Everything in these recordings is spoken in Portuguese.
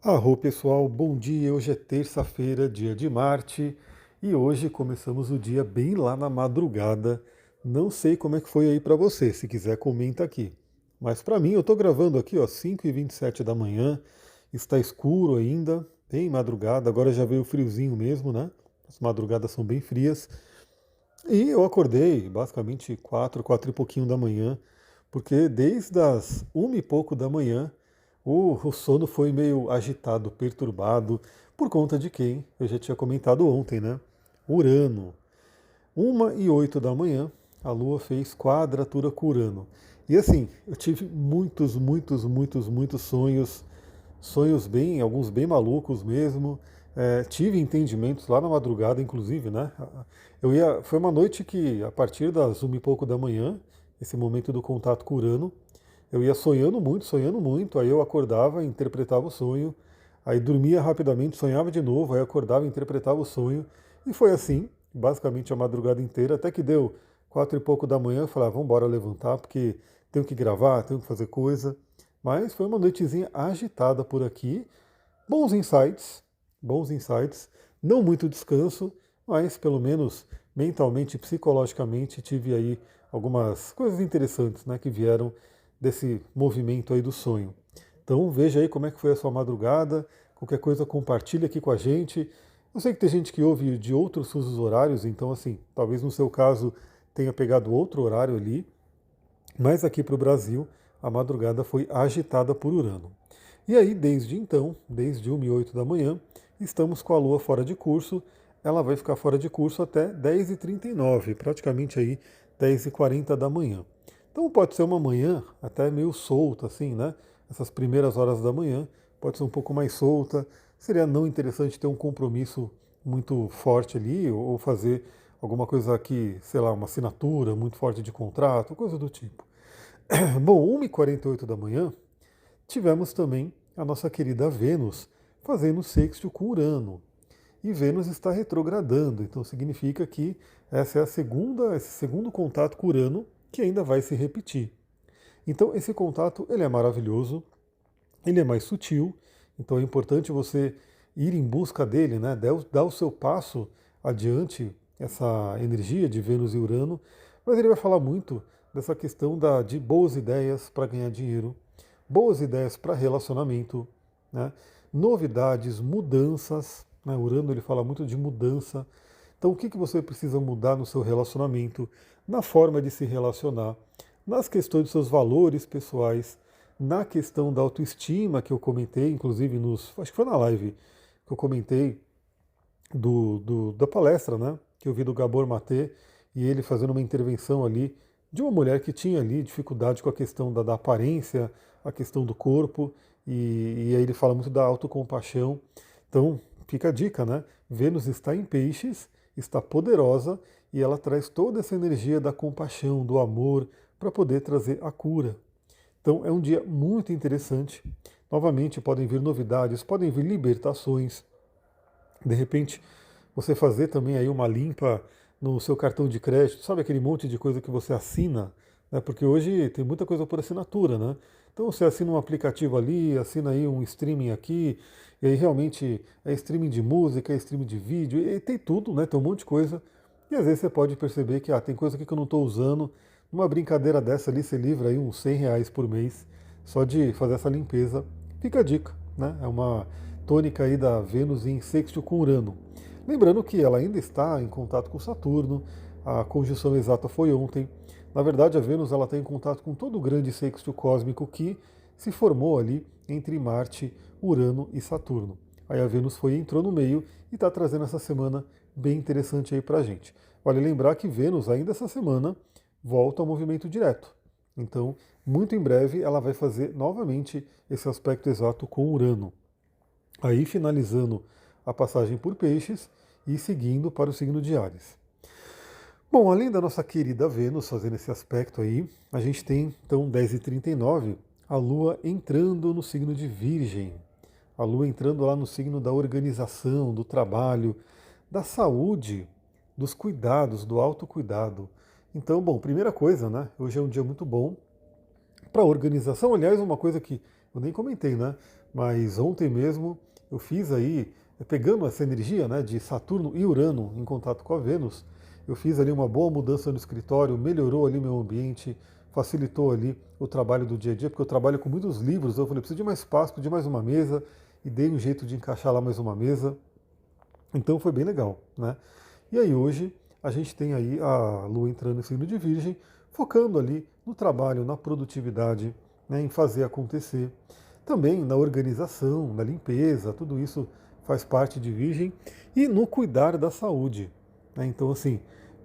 Arro pessoal, bom dia. Hoje é terça-feira, dia de Marte, e hoje começamos o dia bem lá na madrugada. Não sei como é que foi aí para você, se quiser comenta aqui. Mas para mim, eu tô gravando aqui, ó, 5h27 da manhã, está escuro ainda, bem madrugada, agora já veio o friozinho mesmo, né? As madrugadas são bem frias. E eu acordei basicamente 4 e pouquinho da manhã, porque desde as 1 e pouco da manhã o sono foi meio agitado, perturbado, por conta de quem? Eu já tinha comentado ontem, né? Urano. 1h08 da manhã, a Lua fez quadratura com Urano. E assim, eu tive muitos sonhos, sonhos bem, alguns bem malucos mesmo. Tive entendimentos lá na madrugada, inclusive, né? Foi uma noite que, a partir das 1 e pouco da manhã, esse momento do contato com Urano, eu ia sonhando muito, aí eu acordava, interpretava o sonho, aí dormia rapidamente, sonhava de novo, aí acordava, interpretava o sonho, e foi assim, basicamente a madrugada inteira, até que deu 4 e pouco da manhã, eu falei, vamos embora levantar, porque tenho que gravar, tenho que fazer coisa. Mas foi uma noitezinha agitada por aqui, bons insights, bons insights, não muito descanso, mas pelo menos mentalmente e psicologicamente tive aí algumas coisas interessantes, né, que vieram desse movimento aí do sonho. Então veja aí como é que foi a sua madrugada, qualquer coisa compartilha aqui com a gente. Eu sei que tem gente que ouve de outros fusos horários, então assim, talvez no seu caso tenha pegado outro horário ali, mas aqui para o Brasil a madrugada foi agitada por Urano. E aí, desde então, desde 1h08 da manhã, estamos com a Lua fora de curso. Ela vai ficar fora de curso até 10h39, praticamente aí 10h40 da manhã. Então pode ser uma manhã até meio solta, assim, né? Essas primeiras horas da manhã pode ser um pouco mais solta. Seria não interessante ter um compromisso muito forte ali, ou fazer alguma coisa que, sei lá, uma assinatura muito forte de contrato, coisa do tipo. Bom, 1h48 da manhã, tivemos também a nossa querida Vênus fazendo sexto com Urano. E Vênus está retrogradando, então significa que essa é esse segundo contato com Urano que ainda vai se repetir. Então esse contato ele é maravilhoso, ele é mais sutil, então é importante você ir em busca dele, né? Dar o seu passo adiante essa energia de Vênus e Urano, mas ele vai falar muito dessa questão de boas ideias para ganhar dinheiro, boas ideias para relacionamento, né? Novidades, mudanças. Né? Urano ele fala muito de mudança. Então, o que você precisa mudar no seu relacionamento, na forma de se relacionar, nas questões dos seus valores pessoais, na questão da autoestima que eu comentei, inclusive acho que foi na live que eu comentei da palestra, né? Que eu vi do Gabor Maté e ele fazendo uma intervenção ali de uma mulher que tinha ali dificuldade com a questão da aparência, a questão do corpo, e aí ele fala muito da autocompaixão. Então, fica a dica, né? Vênus está em peixes, está poderosa e ela traz toda essa energia da compaixão, do amor, para poder trazer a cura. Então, é um dia muito interessante. Novamente, podem vir novidades, podem vir libertações. De repente, você fazer também aí uma limpa no seu cartão de crédito, sabe aquele monte de coisa que você assina, né? Porque hoje tem muita coisa por assinatura, né? Então você assina um aplicativo ali, assina aí um streaming aqui, e aí realmente é streaming de música, é streaming de vídeo, e tem tudo, né? Tem um monte de coisa. E às vezes você pode perceber que tem coisa aqui que eu não estou usando. Uma brincadeira dessa ali, você livra aí uns R$ 100 por mês só de fazer essa limpeza. Fica a dica, né? É uma tônica aí da Vênus em sexto com Urano. Lembrando que ela ainda está em contato com Saturno, a conjunção exata foi ontem. Na verdade, a Vênus ela está em contato com todo o grande sexto cósmico que se formou ali entre Marte, Urano e Saturno. Aí a Vênus entrou no meio e está trazendo essa semana bem interessante aí para a gente. Vale lembrar que Vênus ainda essa semana volta ao movimento direto. Então, muito em breve ela vai fazer novamente esse aspecto exato com Urano. Aí finalizando a passagem por Peixes e seguindo para o signo de Áries. Bom, além da nossa querida Vênus fazendo esse aspecto aí, a gente tem então 10h39 a Lua entrando no signo de Virgem. A Lua entrando lá no signo da organização, do trabalho, da saúde, dos cuidados, do autocuidado. Então, bom, primeira coisa, né? Hoje é um dia muito bom para organização. Aliás, uma coisa que eu nem comentei, né? mas ontem mesmo eu fiz aí, pegando essa energia, né, de Saturno e Urano em contato com a Vênus, eu fiz ali uma boa mudança no escritório, melhorou ali meu ambiente, facilitou ali o trabalho do dia a dia, porque eu trabalho com muitos livros, eu falei, preciso de mais espaço, preciso de mais uma mesa, e dei um jeito de encaixar lá mais uma mesa, então foi bem legal, né? E aí hoje a gente tem aí a Lua entrando em signo de Virgem, focando ali no trabalho, na produtividade, né, em fazer acontecer. Também na organização, na limpeza, tudo isso faz parte de Virgem e no cuidar da saúde, né? Então assim,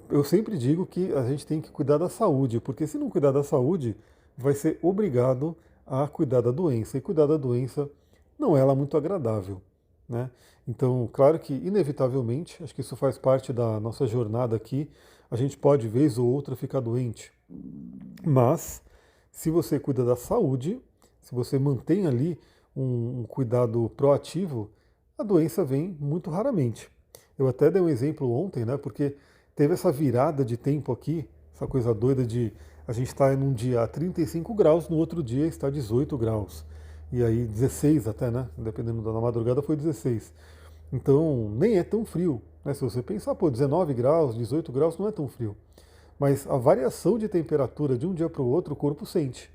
eu sempre digo que a gente tem que cuidar da saúde, porque se não cuidar da saúde, vai ser obrigado a cuidar da doença. E cuidar da doença não é lá muito agradável, né? Então, claro que, inevitavelmente, acho que isso faz parte da nossa jornada aqui, a gente pode, vez ou outra, ficar doente. Mas, se você cuida da saúde, se você mantém ali um cuidado proativo, a doença vem muito raramente. Eu até dei um exemplo ontem, né? Porque teve essa virada de tempo aqui, essa coisa doida de a gente estar num dia a 35 graus, no outro dia está 18 graus. E aí 16 até, né? Dependendo da madrugada foi 16. Então nem é tão frio, né? Se você pensar, pô, 19 graus, 18 graus não é tão frio. Mas a variação de temperatura de um dia para o outro o corpo sente,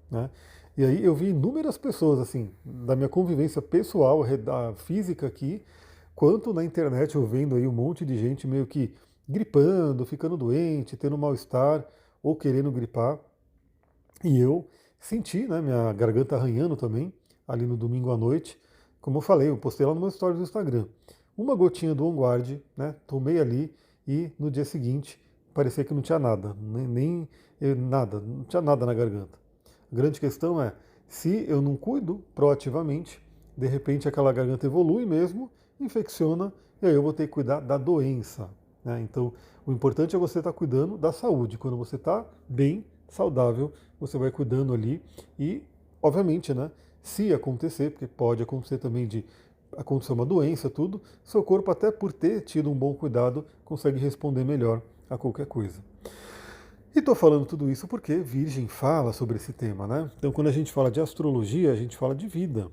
né? E aí eu vi inúmeras pessoas, assim, da minha convivência pessoal, da física aqui, quanto na internet eu vendo aí um monte de gente meio que gripando, ficando doente, tendo mal-estar ou querendo gripar. E eu senti, né, minha garganta arranhando também, ali no domingo à noite. Como eu falei, eu postei lá no meu stories do Instagram. Uma gotinha do On Guard, né, tomei ali e no dia seguinte parecia que não tinha nada, nada, não tinha nada na garganta. A grande questão é, se eu não cuido proativamente, de repente aquela garganta evolui mesmo, infecciona, e aí eu vou ter que cuidar da doença, né? Então, o importante é você estar cuidando da saúde. Quando você está bem, saudável, você vai cuidando ali e, obviamente, né, se acontecer, porque pode acontecer também de acontecer uma doença, tudo, seu corpo, até por ter tido um bom cuidado, consegue responder melhor a qualquer coisa. E estou falando tudo isso porque Virgem fala sobre esse tema, né? Então, quando a gente fala de astrologia, a gente fala de vida.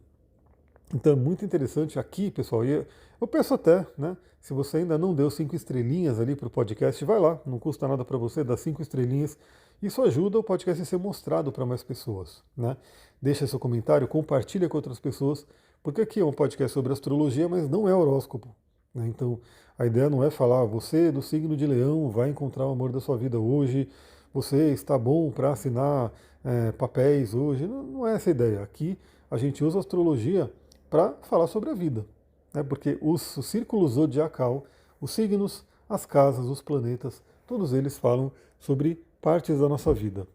Então, é muito interessante aqui, pessoal. E eu peço até, né? Se você ainda não deu 5 estrelinhas ali para o podcast, vai lá, não custa nada para você, dá 5 estrelinhas. Isso ajuda o podcast a ser mostrado para mais pessoas, né? Deixa seu comentário, compartilha com outras pessoas, porque aqui é um podcast sobre astrologia, mas não é horóscopo, né? Então, a ideia não é falar, você do signo de Leão vai encontrar o amor da sua vida hoje, você está bom para assinar papéis hoje. Não, não é essa a ideia. Aqui a gente usa a astrologia para falar sobre a vida, né? Porque o círculo zodiacal, os signos, as casas, os planetas, todos eles falam sobre partes da nossa vida.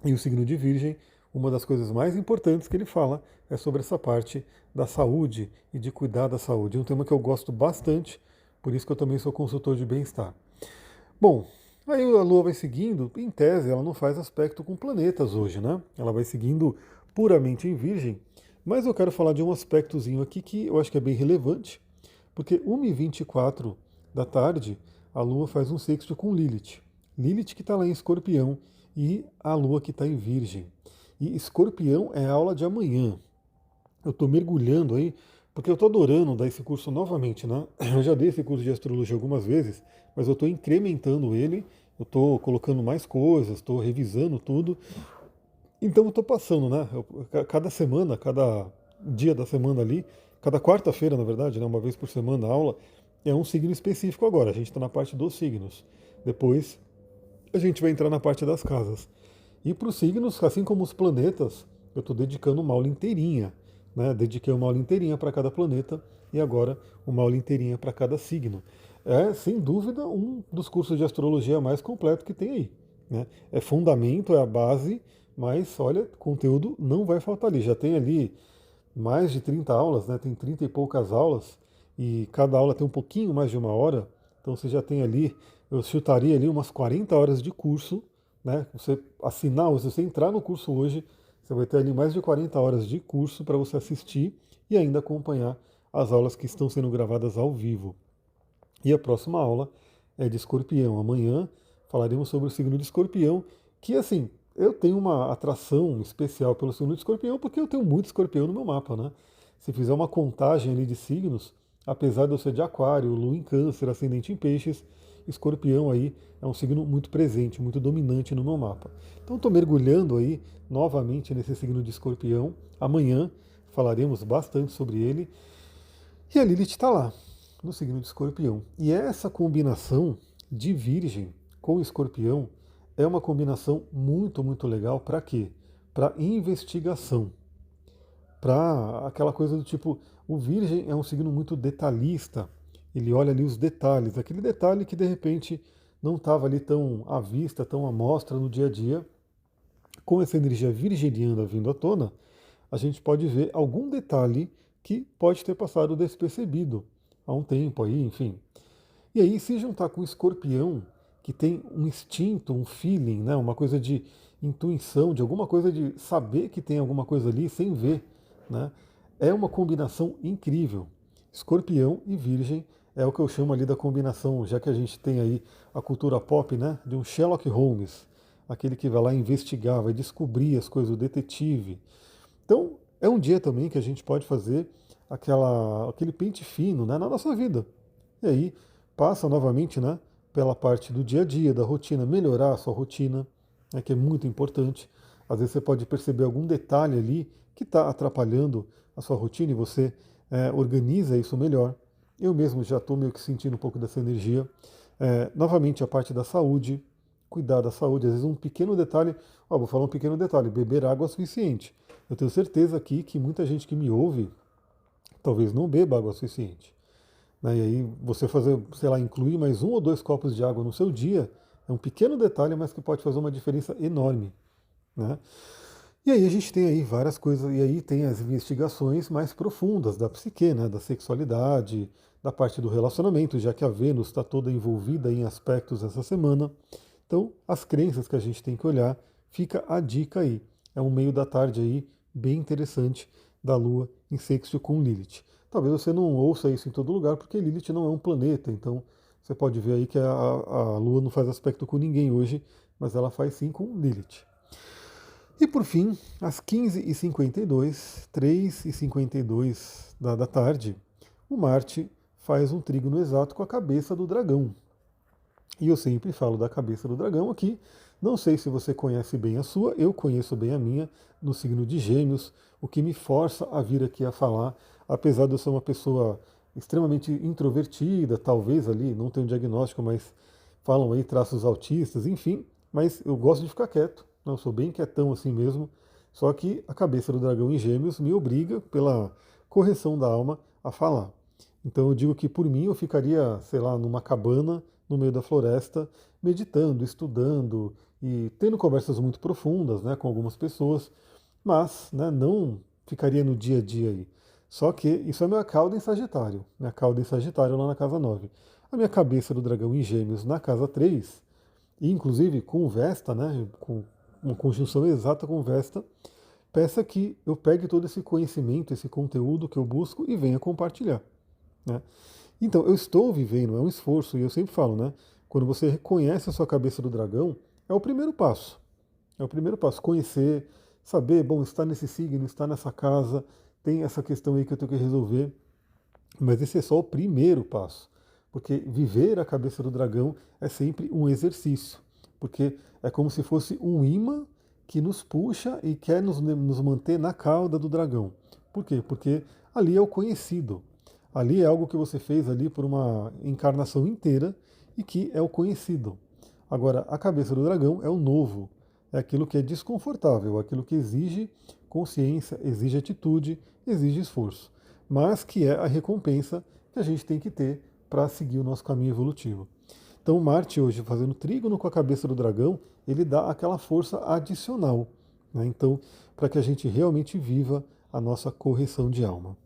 E o signo de Virgem, uma das coisas mais importantes que ele fala é sobre essa parte da saúde e de cuidar da saúde. É um tema que eu gosto bastante, por isso que eu também sou consultor de bem-estar. Bom, aí a Lua vai seguindo, em tese, ela não faz aspecto com planetas hoje, né? Ela vai seguindo puramente em Virgem, mas eu quero falar de um aspectozinho aqui que eu acho que é bem relevante, porque 1h24 da tarde, a Lua faz um sexto com Lilith. Lilith que está lá em Escorpião e a Lua que está em Virgem. E Escorpião é a aula de amanhã. Eu estou mergulhando aí, porque eu estou adorando dar esse curso novamente, né? Eu já dei esse curso de astrologia algumas vezes, mas eu estou incrementando ele, eu estou colocando mais coisas, estou revisando tudo. Então eu estou passando, né? Cada semana, cada dia da semana ali, cada quarta-feira, na verdade, né? Uma vez por semana a aula, é um signo específico agora. A gente está na parte dos signos. Depois a gente vai entrar na parte das casas. E para os signos, assim como os planetas, eu estou dedicando uma aula inteirinha, né? Dediquei uma aula inteirinha para cada planeta e agora uma aula inteirinha para cada signo. É, sem dúvida, um dos cursos de astrologia mais completo que tem aí, né? É fundamento, é a base, mas olha, conteúdo não vai faltar ali. Já tem ali mais de 30 aulas, né? Tem 30 e poucas aulas e cada aula tem um pouquinho mais de uma hora. Então você já tem ali, eu chutaria ali umas 40 horas de curso, né? Você assinar, se você entrar no curso hoje, você vai ter ali mais de 40 horas de curso para você assistir e ainda acompanhar as aulas que estão sendo gravadas ao vivo. E a próxima aula é de Escorpião. Amanhã falaremos sobre o signo de Escorpião, que assim, eu tenho uma atração especial pelo signo de escorpião porque eu tenho muito escorpião no meu mapa, né? Se fizer uma contagem ali de signos, apesar de eu ser de aquário, lua em câncer, ascendente em peixes, escorpião aí é um signo muito presente, muito dominante no meu mapa. Então estou mergulhando aí novamente nesse signo de escorpião. Amanhã falaremos bastante sobre ele. E a Lilith está lá, no signo de escorpião. E essa combinação de virgem com escorpião é uma combinação muito, muito legal para quê? Para investigação. Para aquela coisa do tipo, o virgem é um signo muito detalhista. Ele olha ali os detalhes, aquele detalhe que de repente não estava ali tão à vista, tão à mostra no dia a dia. Com essa energia virginiana vindo à tona, a gente pode ver algum detalhe que pode ter passado despercebido há um tempo aí, enfim. E aí, se juntar com o escorpião, que tem um instinto, um feeling, né, uma coisa de intuição, de alguma coisa de saber que tem alguma coisa ali sem ver, né, é uma combinação incrível. Escorpião e Virgem é o que eu chamo ali da combinação, já que a gente tem aí a cultura pop, né, de um Sherlock Holmes, aquele que vai lá investigar, vai descobrir as coisas, o detetive. Então, é um dia também que a gente pode fazer aquele pente fino, né, na nossa vida. E aí passa novamente, né, pela parte do dia a dia, da rotina, melhorar a sua rotina, né, que é muito importante. Às vezes você pode perceber algum detalhe ali que está atrapalhando a sua rotina e você organiza isso melhor. Eu mesmo já estou meio que sentindo um pouco dessa energia. Novamente a parte da saúde, cuidar da saúde. Às vezes um pequeno detalhe, ó, vou falar um pequeno detalhe, beber água suficiente. Eu tenho certeza aqui que muita gente que me ouve talvez não beba água suficiente. Né? E aí você fazer, sei lá, incluir mais 1 ou 2 copos de água no seu dia é um pequeno detalhe, mas que pode fazer uma diferença enorme. Né? E aí a gente tem aí várias coisas, e aí tem as investigações mais profundas da psique, né? Da sexualidade, da parte do relacionamento, já que a Vênus está toda envolvida em aspectos essa semana. Então, as crenças que a gente tem que olhar, fica a dica aí. É um meio da tarde aí bem interessante da Lua em sexto com Lilith. Talvez você não ouça isso em todo lugar, porque Lilith não é um planeta, então você pode ver aí que a Lua não faz aspecto com ninguém hoje, mas ela faz sim com Lilith. E por fim, às 15h52, 3h52 da tarde, o Marte faz um trígono exato com a cabeça do dragão. E eu sempre falo da cabeça do dragão aqui. Não sei se você conhece bem a sua, eu conheço bem a minha, no signo de Gêmeos, o que me força a vir aqui a falar, apesar de eu ser uma pessoa extremamente introvertida, talvez ali, não tenho diagnóstico, mas falam aí traços autistas, enfim, mas eu gosto de ficar quieto, não sou bem quietão assim mesmo, só que a cabeça do dragão em Gêmeos me obriga, pela correção da alma, a falar. Então eu digo que por mim eu ficaria, sei lá, numa cabana no meio da floresta, meditando, estudando e tendo conversas muito profundas, né, com algumas pessoas, mas, né, não ficaria no dia a dia aí. Só que isso é minha cauda em Sagitário, minha cauda em Sagitário lá na casa 9. A minha cabeça do dragão em Gêmeos na casa 3, e inclusive com Vesta, né, com uma conjunção exata com Vesta, peça que eu pegue todo esse conhecimento, esse conteúdo que eu busco e venha compartilhar. Né? Então, eu estou vivendo, é um esforço, e eu sempre falo, né? Quando você reconhece a sua cabeça do dragão, é o primeiro passo. É o primeiro passo, conhecer, saber, bom, estar nesse signo, estar nessa casa, tem essa questão aí que eu tenho que resolver. Mas esse é só o primeiro passo. Porque viver a cabeça do dragão é sempre um exercício. Porque é como se fosse um imã que nos puxa e quer nos manter na cauda do dragão. Por quê? Porque ali é o conhecido. Ali é algo que você fez ali por uma encarnação inteira e que é o conhecido. Agora, a cabeça do dragão é o novo, é aquilo que é desconfortável, aquilo que exige consciência, exige atitude, exige esforço, mas que é a recompensa que a gente tem que ter para seguir o nosso caminho evolutivo. Então, Marte hoje fazendo trígono com a cabeça do dragão, ele dá aquela força adicional, né? Então, para que a gente realmente viva a nossa correção de alma.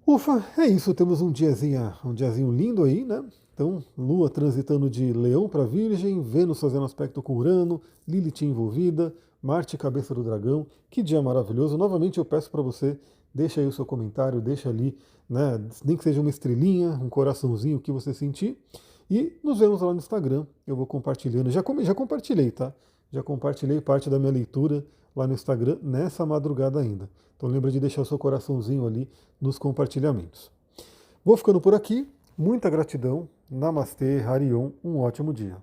Ufa, é isso, temos um diazinho lindo aí, né? Então, Lua transitando de Leão para Virgem, Vênus fazendo aspecto com Urano, Lilith envolvida, Marte cabeça do dragão. Que dia maravilhoso. Novamente eu peço para você, deixa aí o seu comentário, deixa ali, né, nem que seja uma estrelinha, um coraçãozinho, o que você sentir. E nos vemos lá no Instagram. Eu vou compartilhando. Já compartilhei, tá? Já compartilhei parte da minha leitura lá no Instagram nessa madrugada ainda. Então lembra de deixar o seu coraçãozinho ali nos compartilhamentos. Vou ficando por aqui. Muita gratidão. Namastê, Harion. Um ótimo dia.